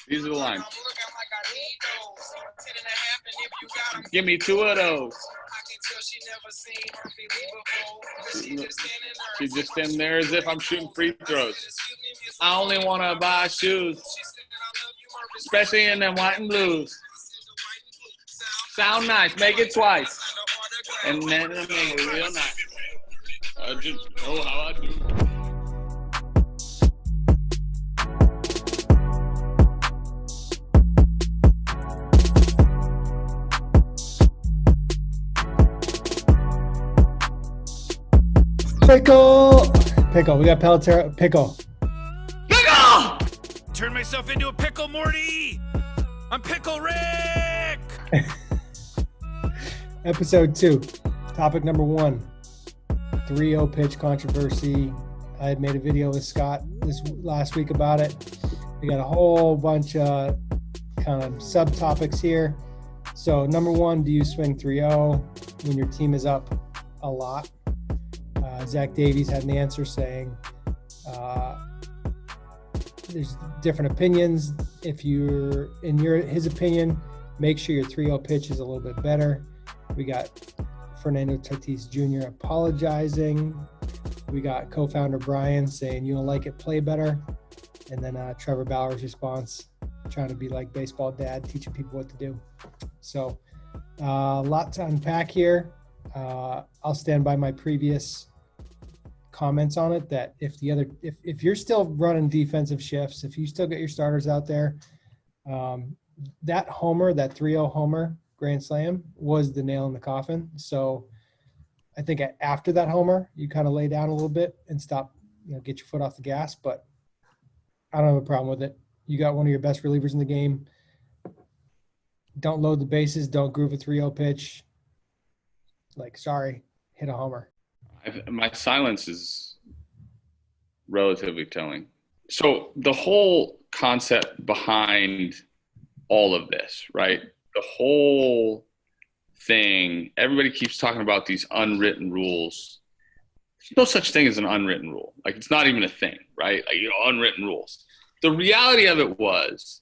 These are the lines. Give me 2 of those. She's just standing there as if I'm shooting free throws. I only want to buy shoes, especially in them white and blues. Sound nice. Make it twice. And then make it real nice. I just know how I do. Pickle. We got Pelotero. Pickle. Turn myself into a pickle, Morty. I'm Pickle Rick. Episode 2. Topic number 1. 3-0 pitch controversy. I had made a video with Scott last week about it. We got a whole bunch of kind of subtopics here. So number 1, do you swing 3-0 when your team is up a lot? Zach Davies had an answer saying there's different opinions. If you're in his opinion, make sure your 3-0 pitch is a little bit better. We got Fernando Tatis Jr. apologizing. We got co-founder Brian saying you don't like it, play better. And then Trevor Bauer's response, trying to be like baseball dad, teaching people what to do. So a lot to unpack here. I'll stand by my previous comments on it that if you're still running defensive shifts, if you still get your starters out there, that 3-0 homer grand slam was the nail in the coffin. So I think after that homer, you kind of lay down a little bit and stop, get your foot off the gas, but I don't have a problem with it. You got one of your best relievers in the game. Don't load the bases. Don't groove a 3-0 pitch. Hit a homer. My silence is relatively telling. So the whole concept behind all of this, right? The whole thing, everybody keeps talking about these unwritten rules. There's no such thing as an unwritten rule. It's not even a thing, right? Unwritten rules. The reality of it was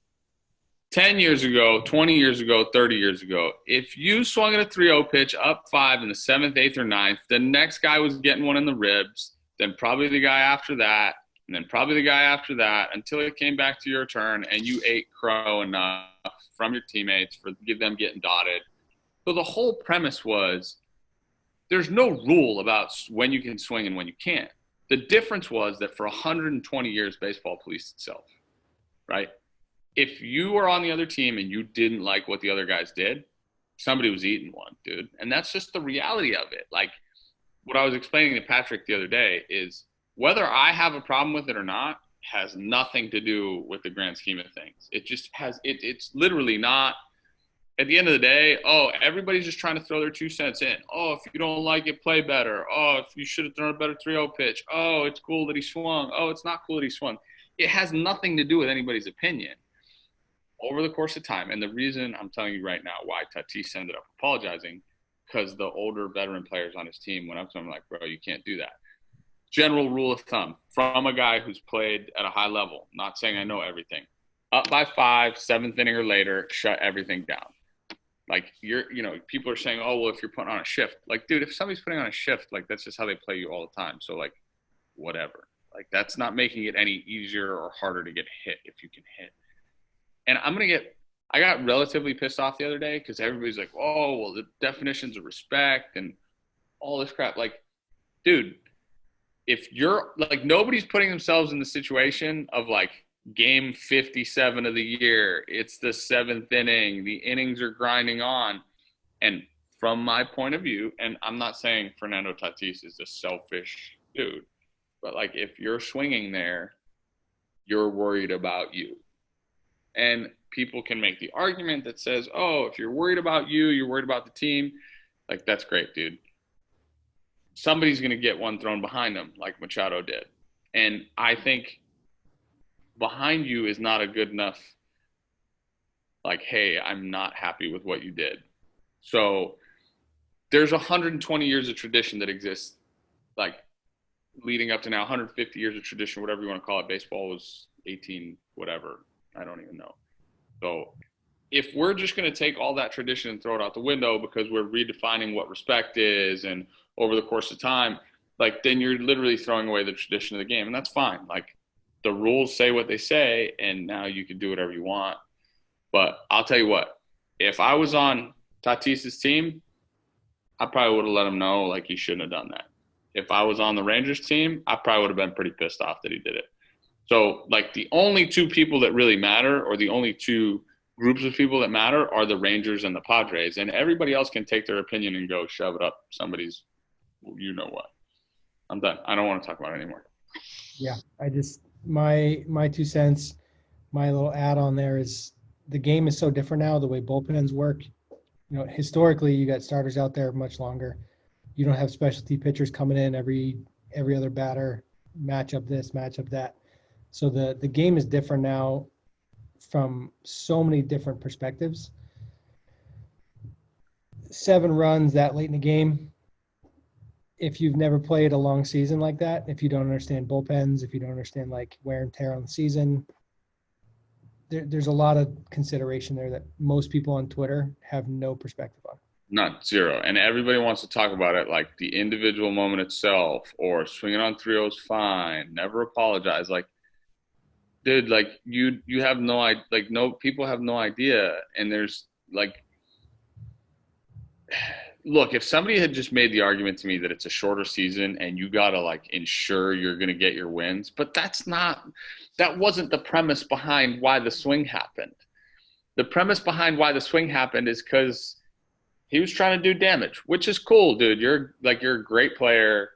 10 years ago, 20 years ago, 30 years ago, if you swung at a 3-0 pitch up 5 in the 7th, 8th, or 9th, the next guy was getting one in the ribs, then probably the guy after that, and then probably the guy after that, until it came back to your turn and you ate crow enough from your teammates for them getting dotted. So the whole premise was there's no rule about when you can swing and when you can't. The difference was that for 120 years, baseball policed itself, right? If you were on the other team and you didn't like what the other guys did, somebody was eating one, dude. And that's just the reality of it. What I was explaining to Patrick the other day is whether I have a problem with it or not has nothing to do with the grand scheme of things. It just has, it's literally not, at the end of the day, everybody's just trying to throw their 2 cents in. If you don't like it, play better. If you should have thrown a better 3-0 pitch. It's cool that he swung. It's not cool that he swung. It has nothing to do with anybody's opinion. Over the course of time, and the reason I'm telling you right now why Tatis ended up apologizing, because the older veteran players on his team went up to him like, bro, you can't do that. General rule of thumb, from a guy who's played at a high level, not saying I know everything, up by 5, 7th inning or later, shut everything down. People are saying, if you're putting on a shift. Dude, if somebody's putting on a shift, that's just how they play you all the time. So, whatever. That's not making it any easier or harder to get hit if you can hit. And I got relatively pissed off the other day because everybody's like, the definitions of respect and all this crap. Dude, if you're nobody's putting themselves in the situation of game 57 of the year, it's the 7th inning, the innings are grinding on. And from my point of view, and I'm not saying Fernando Tatis is a selfish dude, but if you're swinging there, you're worried about you. And people can make the argument that says, if you're worried about you, you're worried about the team. That's great, dude. Somebody's going to get one thrown behind them like Machado did. And I think behind you is not a good enough, hey, I'm not happy with what you did. So there's 120 years of tradition that exists, leading up to now 150 years of tradition, whatever you want to call it. Baseball was 18, whatever. I don't even know. So if we're just going to take all that tradition and throw it out the window because we're redefining what respect is and over the course of time, like then you're literally throwing away the tradition of the game. And that's fine. Like the rules say what they say, and now you can do whatever you want. But I'll tell you what, if I was on Tatis's team, I probably would have let him know like he shouldn't have done that. If I was on the Rangers team, I probably would have been pretty pissed off that he did it. So like the only two people that really matter, or the only two groups of people that matter, are the Rangers and the Padres. And everybody else can take their opinion and go shove it up somebody's, you know what. I'm done. I don't want to talk about it anymore. Yeah, I just my 2 cents, my little add on there is the game is so different now. The way bullpens work, you know, historically you got starters out there much longer. You don't have specialty pitchers coming in every other batter, match up this, match up that. So the game is different now from so many different perspectives. 7 runs that late in the game, if you've never played a long season like that, if you don't understand bullpens, if you don't understand like wear and tear on the season, there's a lot of consideration there that most people on Twitter have no perspective on. Not zero. And everybody wants to talk about it like the individual moment itself, or swinging on 3-0 is fine, never apologize. Like, dude, like you have no idea, like no people have no idea. And there's like, look, if somebody had just made the argument to me that it's a shorter season and you got to like ensure you're going to get your wins, but that wasn't the premise behind why the swing happened. The premise behind why the swing happened is because he was trying to do damage, which is cool, dude. You're a great player.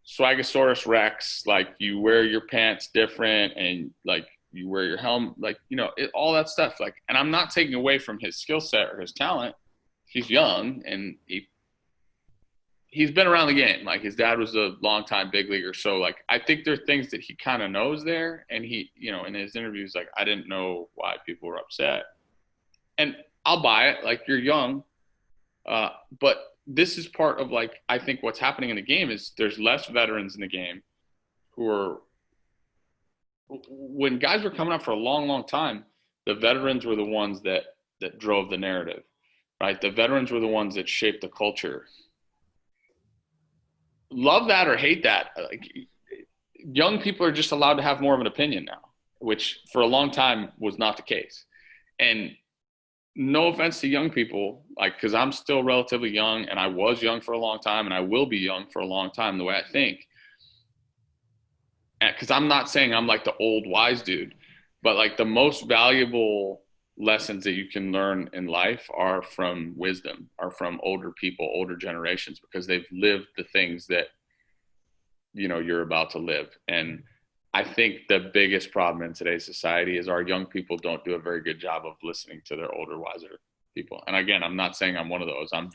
Swagasaurus Rex, like you wear your pants different and like you wear your helmet, like, you know, all that stuff. Like, and I'm not taking away from his skill set or his talent. He's young and he's been around the game. Like his dad was a longtime big leaguer. So like, I think there are things that he kind of knows there. And he, you know, in his interviews, like, I didn't know why people were upset, and I'll buy it. Like you're young. But this is part of like, I think what's happening in the game is there's less veterans in the game who are, when guys were coming up for a long, long time, the veterans were the ones that drove the narrative, right? The veterans were the ones that shaped the culture. Love that or hate that. Like, young people are just allowed to have more of an opinion now, which for a long time was not the case. And no offense to young people, like, because I'm still relatively young and I was young for a long time and I will be young for a long time the way I think. Because I'm not saying I'm like the old wise dude, but like the most valuable lessons that you can learn in life are from wisdom, are from older people, older generations, because they've lived the things that, you know, you're about to live. And I think the biggest problem in today's society is our young people don't do a very good job of listening to their older, wiser people. And again, I'm not saying I'm one of those. I'm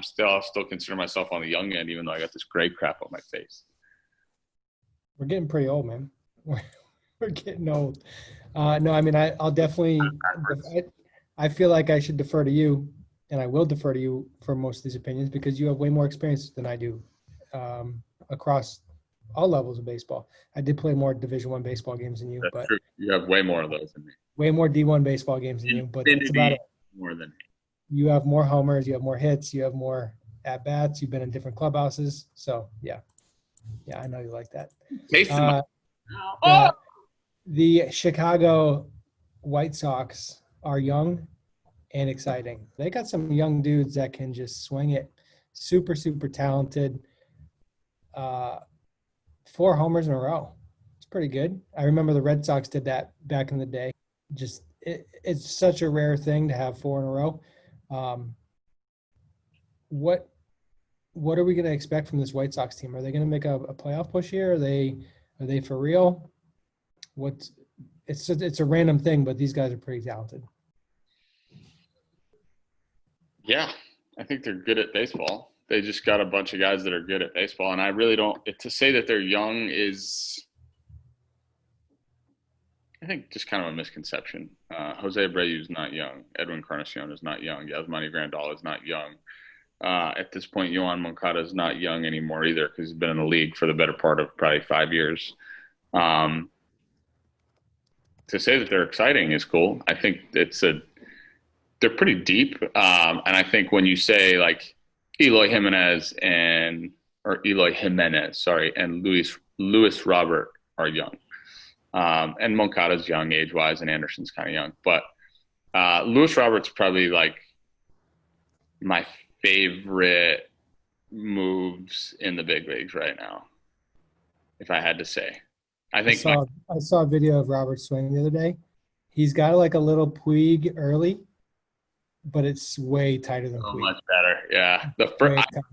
still consider myself on the young end, even though I got this gray crap on my face. We're getting pretty old, man. We're getting old. No, I mean, I'll definitely, I feel like I should defer to you, and I will defer to you for most of these opinions because you have way more experience than I do across all levels of baseball. I did play more Division I baseball games than you. That's but true. You have way more of those than me. Way more D1 baseball games than you, but that's about it. More than me. You have more homers, you have more hits, you have more at-bats, you've been in different clubhouses. So, yeah. Yeah, I know you like that. The Chicago White Sox are young and exciting. They got some young dudes that can just swing it. Super, super talented. 4 homers in a row. It's pretty good. I remember the Red Sox did that back in the day. Just it's such a rare thing to have 4 in a row. What are we going to expect from this White Sox team? Are they going to make a playoff push here? Are they for real? It's a random thing, but these guys are pretty talented. Yeah, I think they're good at baseball. They just got a bunch of guys that are good at baseball, and I really don't – to say that they're young is, I think, just kind of a misconception. Jose Abreu is not young. Edwin Encarnacion is not young. Yasmani Grandal is not young. At this point, Juan Moncada is not young anymore either because he's been in the league for the better part of probably 5 years. To say that they're exciting is cool. I think they're pretty deep. And I think when you say like Eloy Jimenez, and Luis Robert are young. And Moncada's young age-wise, and Anderson's kind of young. But Luis Robert's probably like my favorite moves in the big leagues right now, if I had to say. I saw a video of Robert swing the other day. He's got like a little Puig early, but it's way tighter than Puig. Much better, yeah. The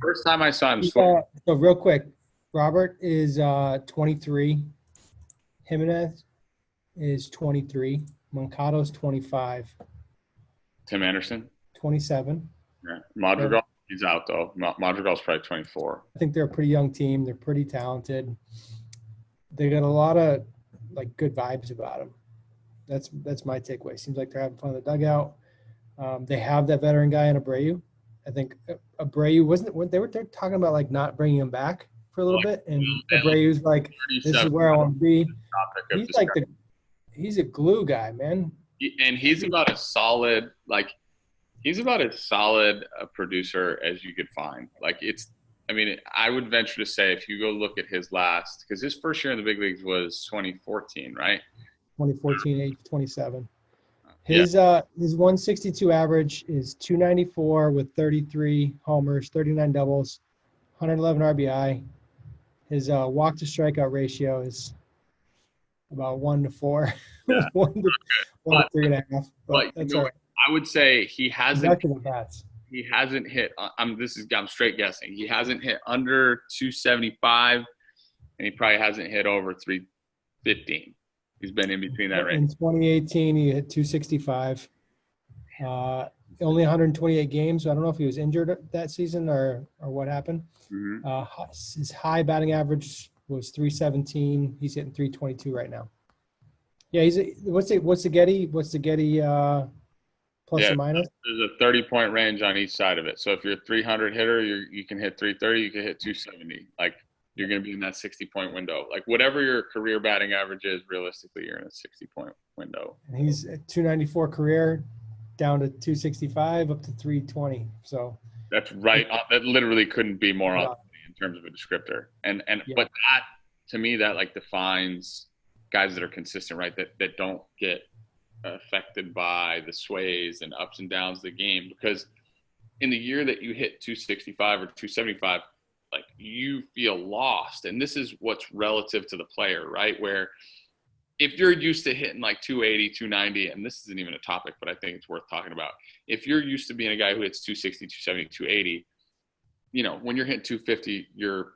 first time I saw him swing. So real quick, Robert is 23. Jimenez is 23. Moncada's 25. Tim Anderson? 27. Yeah. Madrigal, he's out though. Madrigal's probably 24. I think they're a pretty young team. They're pretty talented. They got a lot of like good vibes about them. That's my takeaway. Seems like they're having fun in the dugout. They have that veteran guy in Abreu. I think Abreu they were talking about like not bringing him back for a little bit, and Abreu's like, this is where I want to be. He's like he's a glue guy, man. And he's about as solid a producer as you could find. Like I would venture to say if you go look at his last, because his first year in the big leagues was 2014, right? 2014, age 27. His 162 average is 294 with 33 homers, 39 doubles, 111 RBI. His walk to strikeout ratio is about 1 to 4, Yeah. 1 to 3.5. But that's all right. I would say he hasn't hit. I'm straight guessing. He hasn't hit under 275, and he probably hasn't hit over 315. He's been in between that range. In 2018, he hit 265. Only 128 games. So I don't know if he was injured that season or what happened. Mm-hmm. His high batting average was 317. He's hitting 322 right now. Yeah, what's the Getty plus or minus? There's a 30-point range on each side of it. So if you're a 300 hitter, you can hit 330. You can hit 270. Like you're going to be in that 60-point window. Like whatever your career batting average is, realistically, you're in a 60-point window. And he's at 294 career, down to 265, up to 320. So that's right. That literally couldn't be more opposite in terms of a descriptor. But that, to me, that like defines guys that are consistent, right? That don't get affected by the sways and ups and downs of the game. Because in the year that you hit 265 or 275, like you feel lost. And this is what's relative to the player, right? Where if you're used to hitting like 280, 290, and this isn't even a topic, but I think it's worth talking about. If you're used to being a guy who hits 260, 270, 280, when you're hitting 250, you're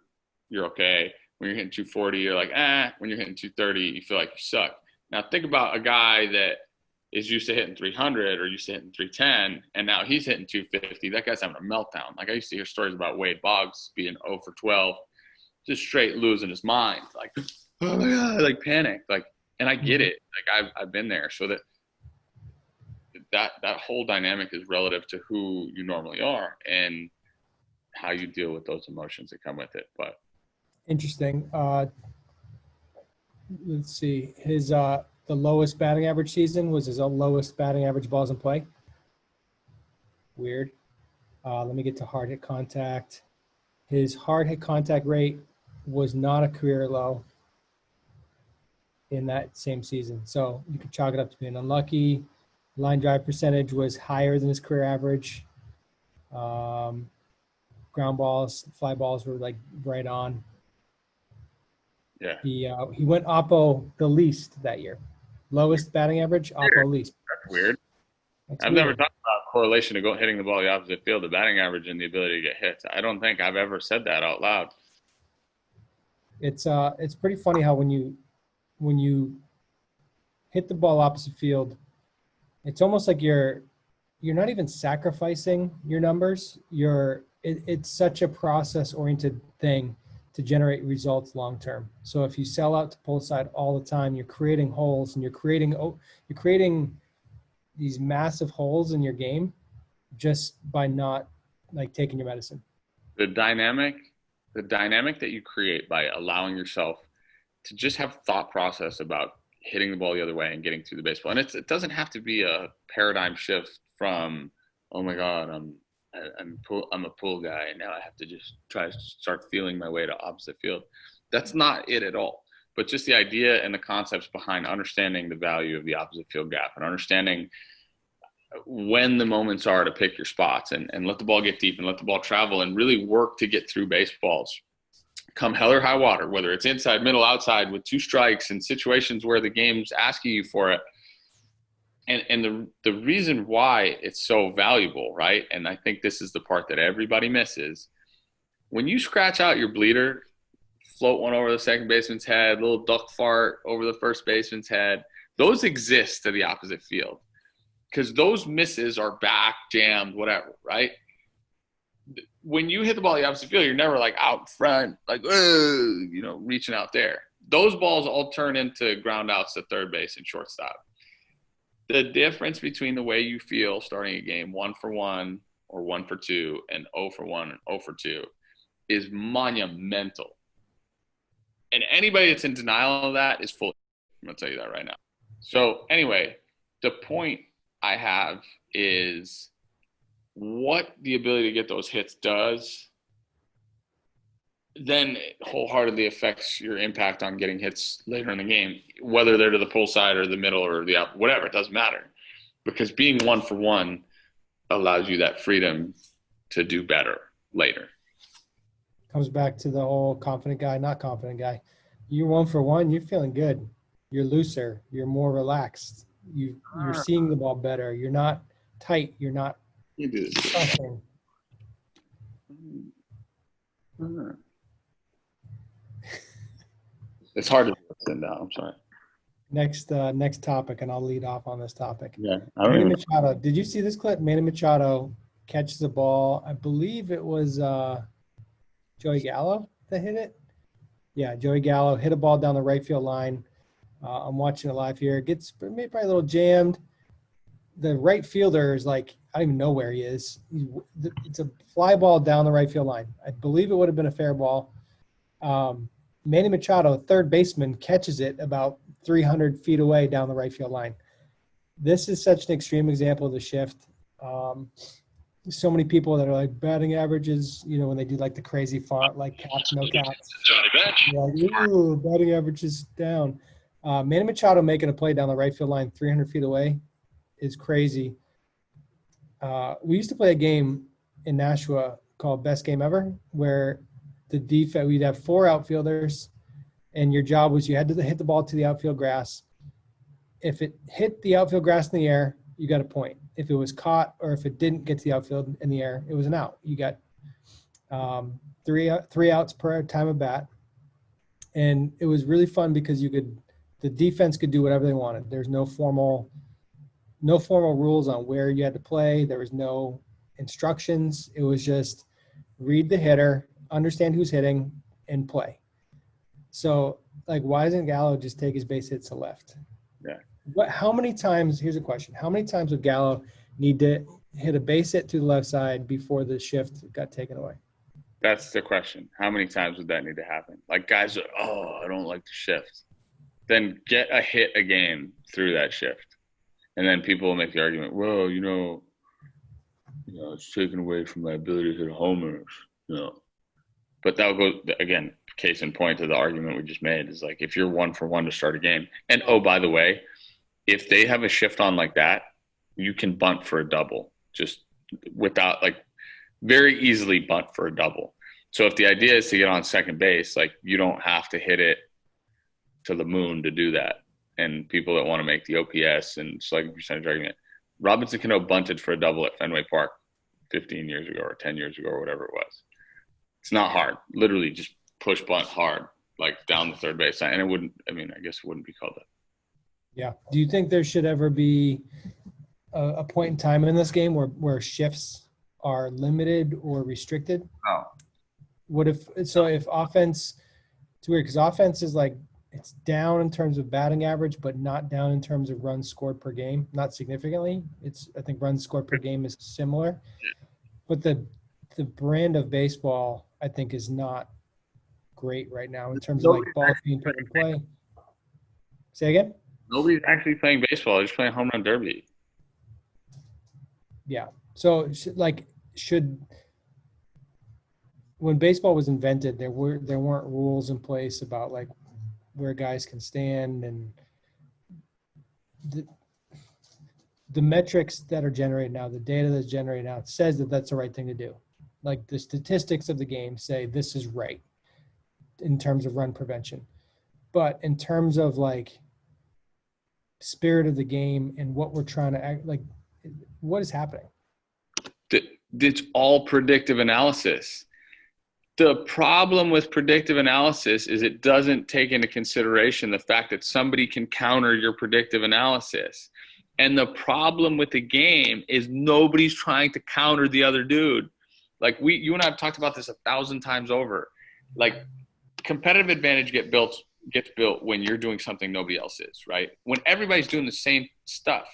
okay. When you're hitting 240, you're like, When you're hitting 230, you feel like you suck. Now think about a guy that is used to hitting 300 or used to hitting 310, and now he's hitting 250. That guy's having a meltdown. Like I used to hear stories about Wade Boggs being 0 for 12, just straight losing his mind, like, oh my God, like panic. Like, and I get it. Like I've been there. So that whole dynamic is relative to who you normally are and how you deal with those emotions that come with it. But interesting. Let's see. His the lowest batting average season was his lowest batting average balls in play. Weird. Let me get to hard hit contact. His hard hit contact rate was not a career low in that same season. So you could chalk it up to being unlucky. Line drive percentage was higher than his career average. Ground balls, fly balls were like right on. Yeah. He went oppo the least that year. Lowest batting average, oppo least. That's weird. I've never talked about correlation to hitting the ball the opposite field, the batting average and the ability to get hits. I don't think I've ever said that out loud. It's pretty funny how when you hit the ball opposite field, it's almost like you're not even sacrificing your numbers. It's such a process-oriented thing to generate results long term. So if you sell out to pull side all the time, you're creating holes and you're creating these massive holes in your game just by not like taking your medicine. The dynamic that you create by allowing yourself to just have thought process about hitting the ball the other way and getting through the baseball. And it doesn't have to be a paradigm shift from, oh my God, I'm a pool guy and now I have to just try to start feeling my way to opposite field. That's not it at all. But just the idea and the concepts behind understanding the value of the opposite field gap and understanding when the moments are to pick your spots and let the ball get deep and let the ball travel and really work to get through baseballs. Come hell or high water, whether it's inside, middle, outside with 2 strikes and situations where the game's asking you for it. And the reason why it's so valuable, right? And I think this is the part that everybody misses. When you scratch out your bleeder, float one over the second baseman's head, little duck fart over the first baseman's head, those exist to the opposite field. Because those misses are back, jammed, whatever, right? When you hit the ball the opposite field, you're never like out front, like, reaching out there. Those balls all turn into ground outs to third base and shortstop. The difference between the way you feel starting a game 1 for 1 or 1 for 2 and 0 for 1 and 0 for 2 is monumental. And anybody that's in denial of that is full. I'm going to tell you that right now. So anyway, the point I have is what the ability to get those hits does, then it wholeheartedly affects your impact on getting hits later in the game, whether they're to the pull side or the middle or the out, whatever, it doesn't matter. Because being 1 for 1 allows you that freedom to do better later. Comes back to the whole confident guy, not confident guy. You're 1 for 1, you're feeling good. You're looser. You're more relaxed. You're seeing the ball better. You're not tight. You're not pressing. It's hard to listen now. I'm sorry. Next topic, and I'll lead off on this topic. Yeah, Manny Machado. Did you see this clip? Manny Machado catches the ball. I believe it was Joey Gallo that hit it. Yeah, Joey Gallo hit a ball down the right field line. I'm watching it live here. It gets probably a little jammed. The right fielder is like, I don't even know where he is. It's a fly ball down the right field line. I believe it would have been a fair ball. Manny Machado, third baseman, catches it about 300 feet away down the right field line. This is such an extreme example of the shift. So many people that are like batting averages, when they do like the crazy font, like caps, no caps. Johnny Bench. Like, ooh, batting average is down. Manny Machado making a play down the right field line 300 feet away is crazy. We used to play a game in Nashua called Best Game Ever, where the defense, we'd have 4 outfielders, and your job was you had to hit the ball to the outfield grass. If it hit the outfield grass in the air, you got a point. If it was caught or if it didn't get to the outfield in the air, it was an out. You got three outs per time of bat. And it was really fun because the defense could do whatever they wanted. There's no formal rules on where you had to play. There was no instructions. It was just read the hitter, understand who's hitting, and play. So, like, why doesn't Gallo just take his base hits to left? Yeah. How many times – here's a question. How many times would Gallo need to hit a base hit to the left side before the shift got taken away? That's the question. How many times would that need to happen? Like, guys are, I don't like the shift. Then get a hit a game through that shift. And then people will make the argument, well, it's taken away from my ability to hit homers, But that will go, again, case in point to the argument we just made is like, if you're 1 for 1 to start a game. And, oh, by the way, if they have a shift on like that, you can bunt for a double just without, like, very easily bunt for a double. So if the idea is to get on second base, like, you don't have to hit it to the moon to do that. And people that want to make the OPS and slugging percentage argument, Robinson Cano bunted for a double at Fenway Park 15 years ago or 10 years ago or whatever it was. It's not hard. Literally just push bunt hard, like down the third base line. And I guess it wouldn't be called that. Yeah. Do you think there should ever be a point in time in this game where shifts are limited or restricted? No. If offense – it's weird because offense is like it's down in terms of batting average but not down in terms of runs scored per game, not significantly. I think runs scored per game is similar. But the the brand of baseball, I think, is not great right now in terms of like balls being put in play. Say again? Nobody's actually playing baseball. They're just playing home run derby. Yeah. So when baseball was invented, there weren't rules in place about like where guys can stand, and the metrics that are generated now, the data that's generated now, it says that that's the right thing to do. Like the statistics of the game say this is right in terms of run prevention. But in terms of like spirit of the game and what we're trying to act, like what is happening? It's all predictive analysis. The problem with predictive analysis is it doesn't take into consideration the fact that somebody can counter your predictive analysis. And the problem with the game is nobody's trying to counter the other dude. Like you and I have talked about this 1,000 times over. Like competitive advantage gets built when you're doing something nobody else is, right? When everybody's doing the same stuff,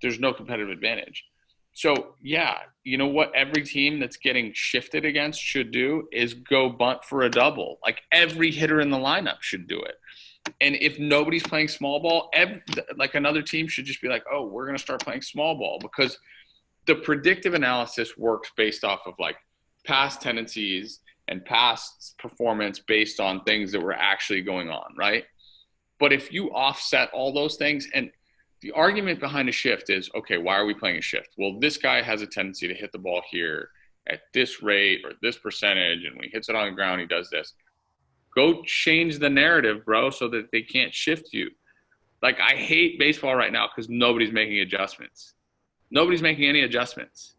there's no competitive advantage. So, yeah, you know what every team that's getting shifted against should do is go bunt for a double. Like every hitter in the lineup should do it. And if nobody's playing small ball, like another team should just be like, oh, we're going to start playing small ball, because the predictive analysis works based off of like past tendencies and past performance based on things that were actually going on, right? But if you offset all those things, and the argument behind a shift is, okay, why are we playing a shift? Well, this guy has a tendency to hit the ball here at this rate or this percentage, and when he hits it on the ground, he does this. Go change the narrative, bro, so that they can't shift you. Like, I hate baseball right now because nobody's making adjustments. Nobody's making any adjustments.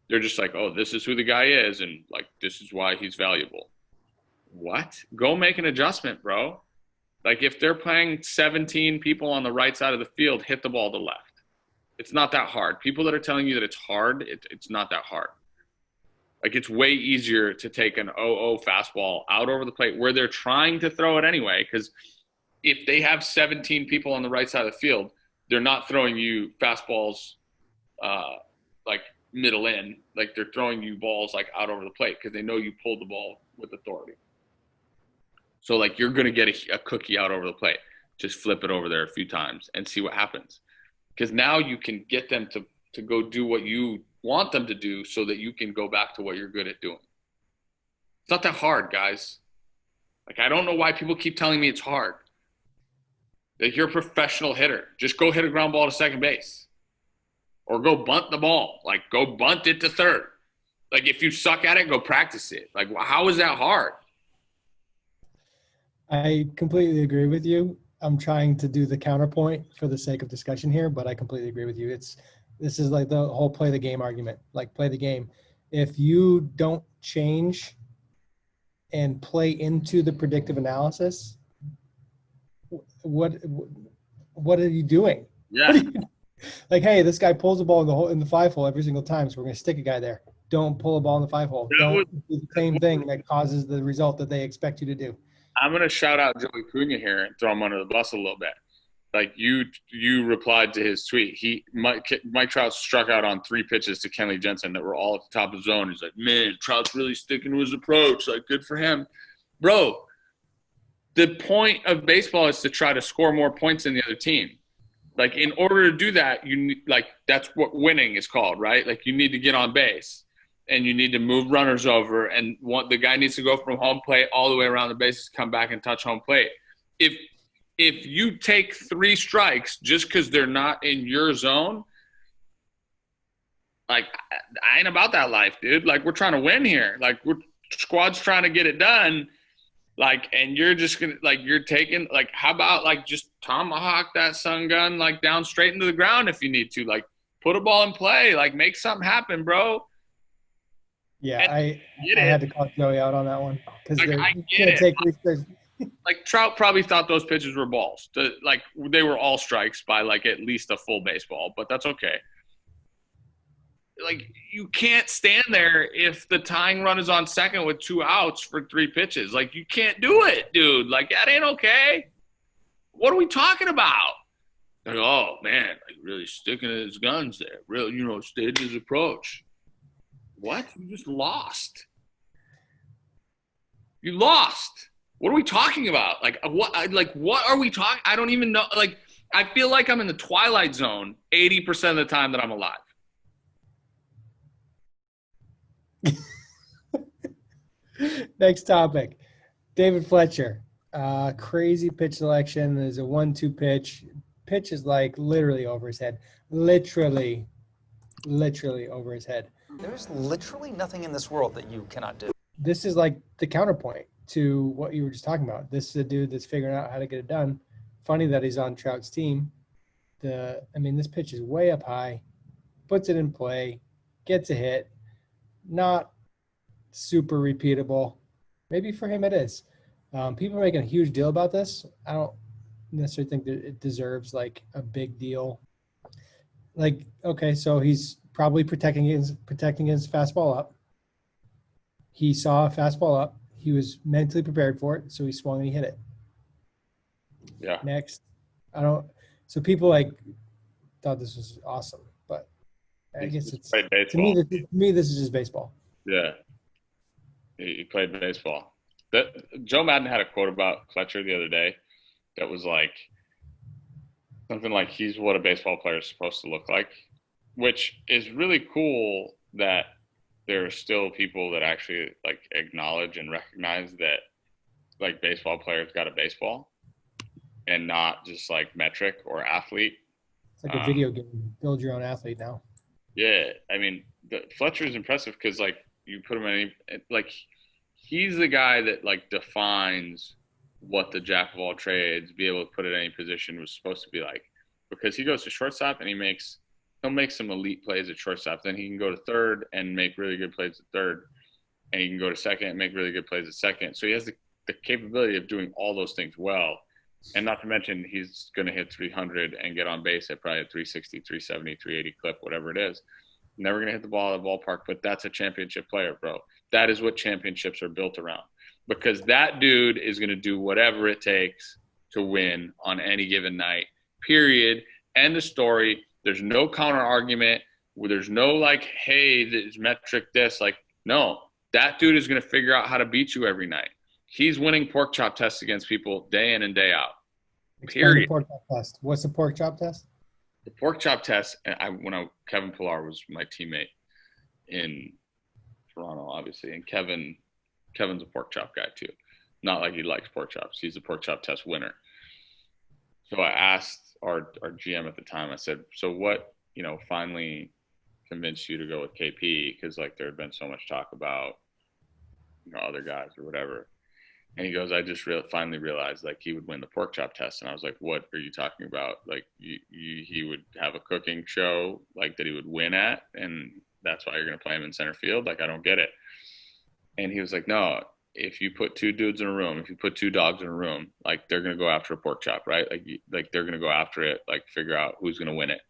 They're just like, oh, this is who the guy is, and, like, this is why he's valuable. What? Go make an adjustment, bro. Like, if they're playing 17 people on the right side of the field, hit the ball to the left. It's not that hard. People that are telling you that it's hard, it's not that hard. Like, it's way easier to take an 0-0 fastball out over the plate where they're trying to throw it anyway, because if they have 17 people on the right side of the field, they're not throwing you fastballs like middle in. Like, they're throwing you balls like out over the plate because they know you pulled the ball with authority. So, like, you're going to get a cookie out over the plate. Just flip it over there a few times and see what happens. Because now you can get them to go do what you want them to do so that you can go back to what you're good at doing. It's not that hard, guys. Like, I don't know why people keep telling me it's hard. Like, you're a professional hitter. Just go hit a ground ball to second base. Or go bunt the ball. Like, go bunt it to third. Like, if you suck at it, go practice it. Like, how is that hard? I completely agree with you. I'm trying to do the counterpoint for the sake of discussion here, but I completely agree with you. This is like the whole play the game argument. Like, play the game. If you don't change and play into the predictive analysis, what are you doing? Yeah. Like, hey, this guy pulls the ball in the 5-hole every single time, so we're going to stick a guy there. Don't pull a ball in the 5-hole. Don't do the same thing that causes the result that they expect you to do. I'm going to shout out Joey Cunha here and throw him under the bus a little bit. Like, you replied to his tweet. Mike Trout struck out on 3 pitches to Kenley Jensen that were all at the top of the zone. He's like, man, Trout's really sticking to his approach. Like, good for him. Bro, the point of baseball is to try to score more points than the other team. Like, in order to do that, that's what winning is called, right? Like, you need to get on base. And you need to move runners over, and the guy needs to go from home plate all the way around the bases, come back and touch home plate. If you take 3 strikes just because they're not in your zone, like, I ain't about that life, dude. Like, we're trying to win here. Like, squad's trying to get it done. Like, and you're just gonna, like, you're taking, like, how about, like, just tomahawk that sun gun, like, down straight into the ground if you need to. Like, put a ball in play. Like, make something happen, bro. Yeah, I had to call Joey out on that one because like, Trout probably thought those pitches were balls. Like, they were all strikes by, like, at least a full baseball, but that's okay. Like, you can't stand there if the tying run is on second with 2 outs for 3 pitches. Like, you can't do it, dude. Like, that ain't okay. What are we talking about? Like, oh, man, like, really sticking to his guns there. Really, stayed his approach. what? You just lost. You lost. What are we talking about? What are we talking? I don't even know. Like, I feel like I'm in the Twilight Zone 80% of the time that I'm alive. Next topic. David Fletcher. Crazy pitch selection. There's a 1-2 pitch. Pitch is like literally over his head. Literally over his head. There's literally nothing in this world that you cannot do. This is like the counterpoint to what you were just talking about. This is a dude that's figuring out how to get it done. Funny that he's on Trout's team. This pitch is way up high, puts it in play, gets a hit. Not super repeatable. Maybe for him it is. People are making a huge deal about this. I don't necessarily think that it deserves like a big deal. Like, okay, so he's probably protecting his fastball up. He saw a fastball up. He was mentally prepared for it, so he swung and he hit it. Yeah. Next, so people like thought this was awesome, but I guess it's to me this is just baseball. Yeah. He played baseball. Joe Madden had a quote about Fletcher the other day that was like something like he's what a baseball player is supposed to look like, which is really cool that there are still people that actually like acknowledge and recognize that like baseball players got a baseball and not just like metric or athlete. It's like a video game. Build your own athlete now. Yeah. I mean, Fletcher is impressive because like you put him in like he's the guy that like defines what the jack of all trades, be able to put at any position was supposed to be like, because he goes to shortstop and he'll make some elite plays at shortstop. Then he can go to third and make really good plays at third. And he can go to second and make really good plays at second. So he has the capability of doing all those things well. And not to mention, he's going to hit 300 and get on base at probably a 360, 370, 380 clip, whatever it is. Never going to hit the ball out of the ballpark, but that's a championship player, bro. That is what championships are built around. Because that dude is going to do whatever it takes to win on any given night, period. End of story. There's no counter argument. There's no like, hey, this metric this. Like, no, that dude is going to figure out how to beat you every night. He's winning pork chop tests against people day in and day out. Period. Explain the pork chop test. What's the pork chop test? The pork chop test, Kevin Pillar was my teammate in Toronto, obviously. And Kevin's a pork chop guy too. Not like he likes pork chops. He's a pork chop test winner. So I asked our GM at the time, I said, so what, finally convinced you to go with KP? Because like there had been so much talk about, other guys or whatever. And he goes, I just finally realized like he would win the pork chop test. And I was like, what are you talking about? Like he would have a cooking show like that he would win at. And that's why you're going to play him in center field. Like, I don't get it. And he was like, no, if you put two dudes in a room, if you put two dogs in a room, like they're going to go after a pork chop, right? Like they're going to go after it, like figure out who's going to win it.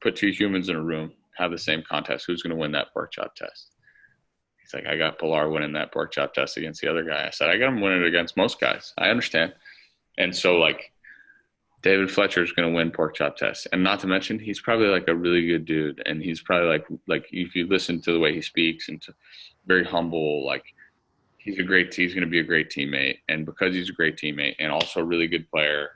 Put two humans in a room, have the same contest. Who's going to win that pork chop test? He's like, I got Pilar winning that pork chop test against the other guy. I said, I got him winning it against most guys. I understand. And so like David Fletcher is going to win pork chop tests. And not to mention, he's probably like a really good dude. And he's probably like if you listen to the way he speaks and very humble, like he's going to be a great teammate. And because he's a great teammate and also a really good player,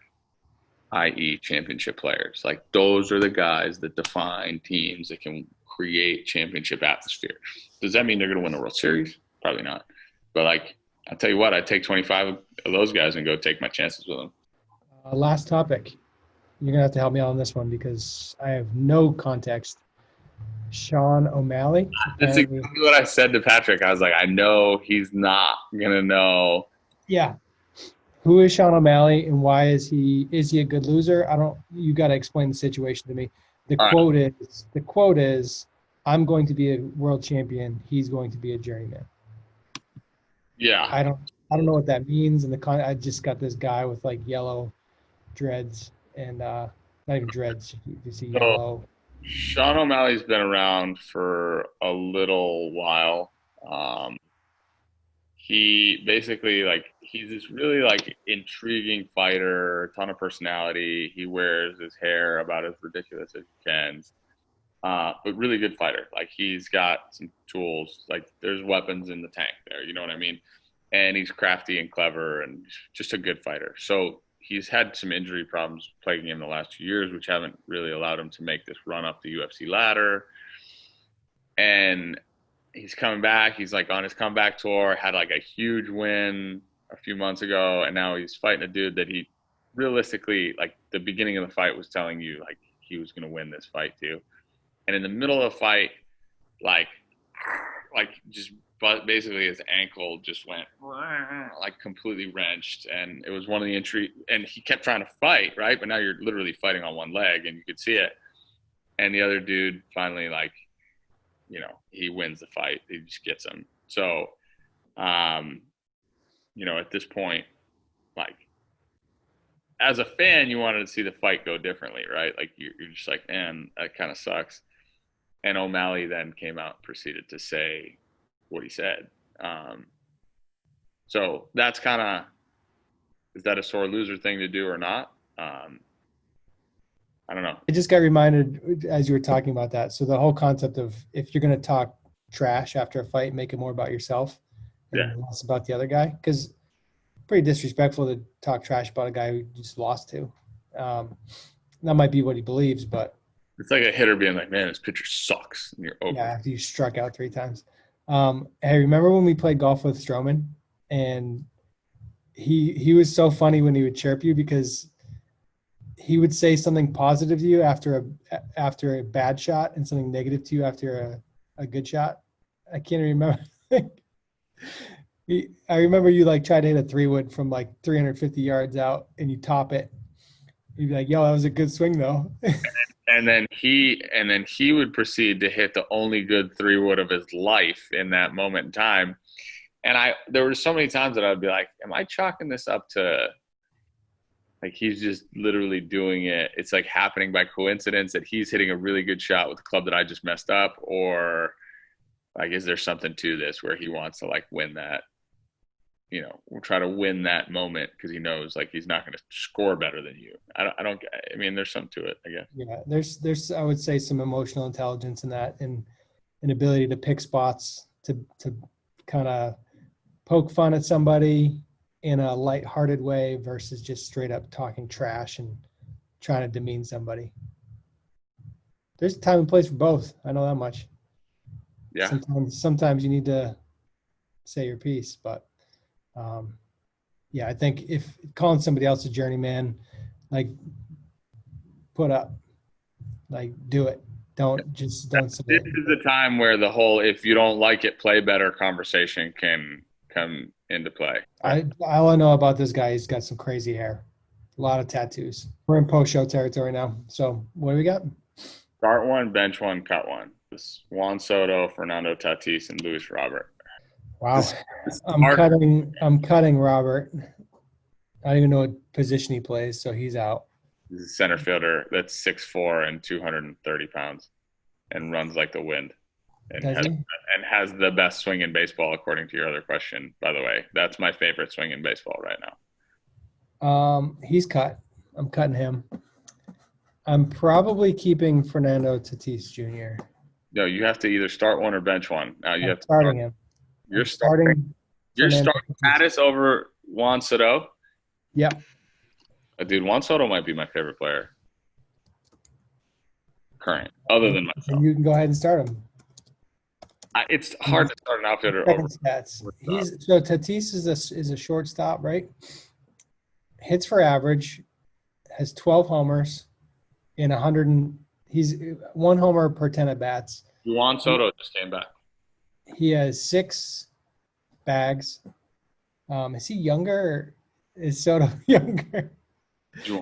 i.e. championship players, like those are the guys that define teams that can create championship atmosphere. Does that mean they're going to win the World Series? Probably not. But like, I'll tell you what, I'd take 25 of those guys and go take my chances with them. Last topic. You're going to have to help me out on this one because I have no context. Sean O'Malley. That's exactly what I said to Patrick. I was like, I know he's not going to know. Yeah. Who is Sean O'Malley and why is he a good loser? You got to explain the situation to me. The quote is, I'm going to be a world champion. He's going to be a journeyman. Yeah. I don't know what that means. And I just got this guy with like yellow dreads and not even dreads. You see yellow. Sean O'Malley's been around for a little while. He basically he's this really intriguing fighter, a ton of personality. He wears his hair about as ridiculous as he can. but really good fighter. Like he's got some tools. Like there's weapons in the tank there. You know what I mean? And he's crafty and clever and just a good fighter. So he's had some injury problems plaguing him the last 2 years, which haven't really allowed him to make this run up the UFC ladder. And he's coming back. He's like on his comeback tour, had like a huge win a few months ago. And now he's fighting a dude that he realistically, like the beginning of the fight was telling you like he was going to win this fight too. And in the middle of the fight, like just basically his ankle just went like completely wrenched, and it was one of the entry. And he kept trying to fight, right? But now you're literally fighting on one leg, and you could see it. And the other dude finally, like, you know, he wins the fight. He just gets him. So, you know, at this point, like, as a fan, you wanted to see the fight go differently, right? Like you're just like, man, that kind of sucks. And O'Malley then came out and proceeded to say what he said. So that's kind of, is that a sore loser thing to do or not? I don't know. I just got reminded as you were talking about that. So the whole concept of if you're going to talk trash after a fight, make it more about yourself and less about the other guy. Because pretty disrespectful to talk trash about a guy who you just lost to. That might be what he believes, but it's like a hitter being like, man, this pitcher sucks. And you're over. Yeah, after you struck out 3 times. Hey, remember when we played golf with Stroman? And he was so funny when he would chirp you because he would say something positive to you after a bad shot and something negative to you after a good shot. I can't remember. I remember you like tried to hit a 3-wood from like 350 yards out and you top it. You'd be like, yo, that was a good swing though. And then he would proceed to hit the only good 3-wood of his life in that moment in time. And there were so many times that I'd be like, am I chalking this up to like he's just literally doing it? It's like happening by coincidence that he's hitting a really good shot with the club that I just messed up, or like is there something to this where he wants to like win that? You know, we'll try to win that moment because he knows like he's not going to score better than you. I mean, there's something to it, I guess. Yeah, there's I would say some emotional intelligence in that, and an ability to pick spots to kind of poke fun at somebody in a lighthearted way versus just straight up talking trash and trying to demean somebody. There's a time and place for both. I know that much. Yeah. Sometimes you need to say your piece, but yeah, I think if calling somebody else a journeyman, like put up, like do it. Don't say This it. is the time where the whole if you don't like it, play better conversation can come into play. All I know about this guy, he's got some crazy hair, a lot of tattoos. We're in post-show territory now. So what do we got? Start one, bench one, cut one. This Juan Soto, Fernando Tatis, and Luis Robert. Wow. I'm cutting Robert. I don't even know what position he plays, so he's out. He's a center fielder that's 6'4" and 230 pounds and runs like the wind. And has the best swing in baseball, according to your other question, by the way. That's my favorite swing in baseball right now. He's cut. I'm cutting him. I'm probably keeping Fernando Tatis Jr. No, you have to either start one or bench one. Now you have to starting him. You're starting Tatis over Juan Soto? Yep. Dude, Juan Soto might be my favorite player. Current, other than myself. You can go ahead and start him. It's hard to start an outfielder Second over. Stats. So Tatis is a shortstop, right? Hits for average, has 12 homers in 100. He's 1 homer per 10 at bats. Juan Soto just came back. He has 6 bags. Is he younger? Or is Soto younger?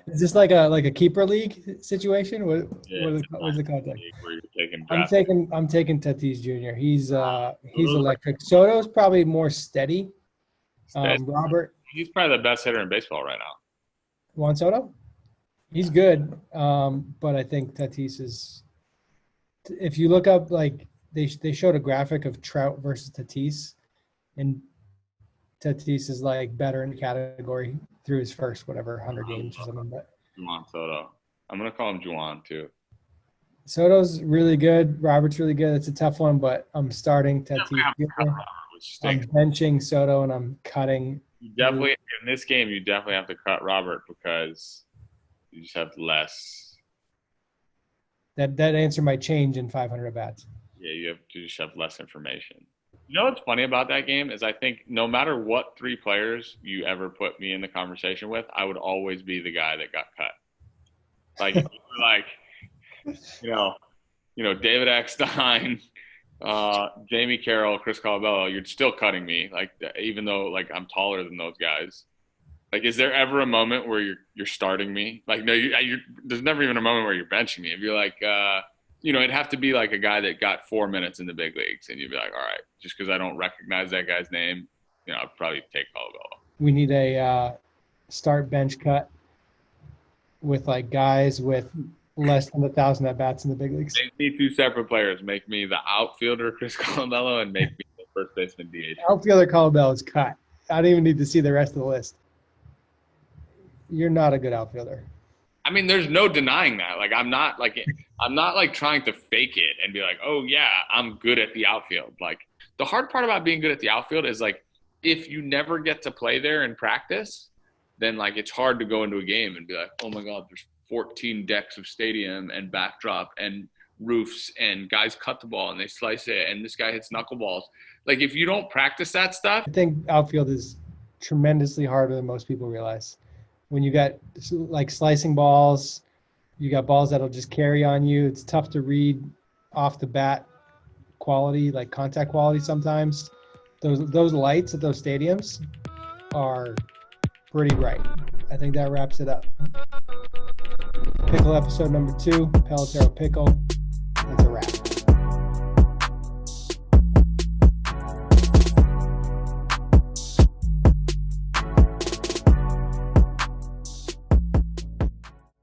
Is this like a keeper league situation? What is the context? I'm taking Tatis Jr. He's electric. Soto's probably more steady. Robert. He's probably the best hitter in baseball right now. Juan Soto? He's good. But I think Tatis is – if you look up, like, they showed a graphic of Trout versus Tatis, and Tatis is, like, better in the category through his first, 100 games or something. But Juan Soto. I'm going to call him Juan, too. Soto's really good. Robert's really good. It's a tough one, but I'm starting Tatis Jr. I'm benching Soto, and I'm cutting. You definitely in this game. You definitely have to cut Robert because you just have less. That answer might change in 500 at bats. Yeah, you just have less information. You know what's funny about that game is I think no matter what 3 players you ever put me in the conversation with, I would always be the guy that got cut. Like, David Eckstein, Jamie Carroll, Chris Colabello, you're still cutting me. Like, even though like I'm taller than those guys. Like, is there ever a moment where you're starting me? Like, no, there's never even a moment where you're benching me. If you're like, it'd have to be like a guy that got 4 minutes in the big leagues, and you'd be like, all right, just because I don't recognize that guy's name, I'd probably take Colabello. We need a start bench cut with like guys with less than 1,000 at bats in the big leagues. Make me 2 separate players. Make me the outfielder, Chris Colabello, and make me the first baseman, DH. Outfielder Colabello is cut. I don't even need to see the rest of the list. You're not a good outfielder. I mean, there's no denying that. Like, I'm not trying to fake it and be like, oh yeah, I'm good at the outfield. Like, the hard part about being good at the outfield is like, if you never get to play there in practice, then like it's hard to go into a game and be like, oh my God, there's 14 decks of stadium and backdrop and roofs and guys cut the ball and they slice it and this guy hits knuckleballs. Like, if you don't practice that stuff. I think outfield is tremendously harder than most people realize. When you got like slicing balls, you got balls that'll just carry on you. It's tough to read off the bat quality, like contact quality sometimes. Those lights at those stadiums are pretty bright. I think that wraps it up. Pickle episode number 2, Pelotero Pickle. That's a wrap.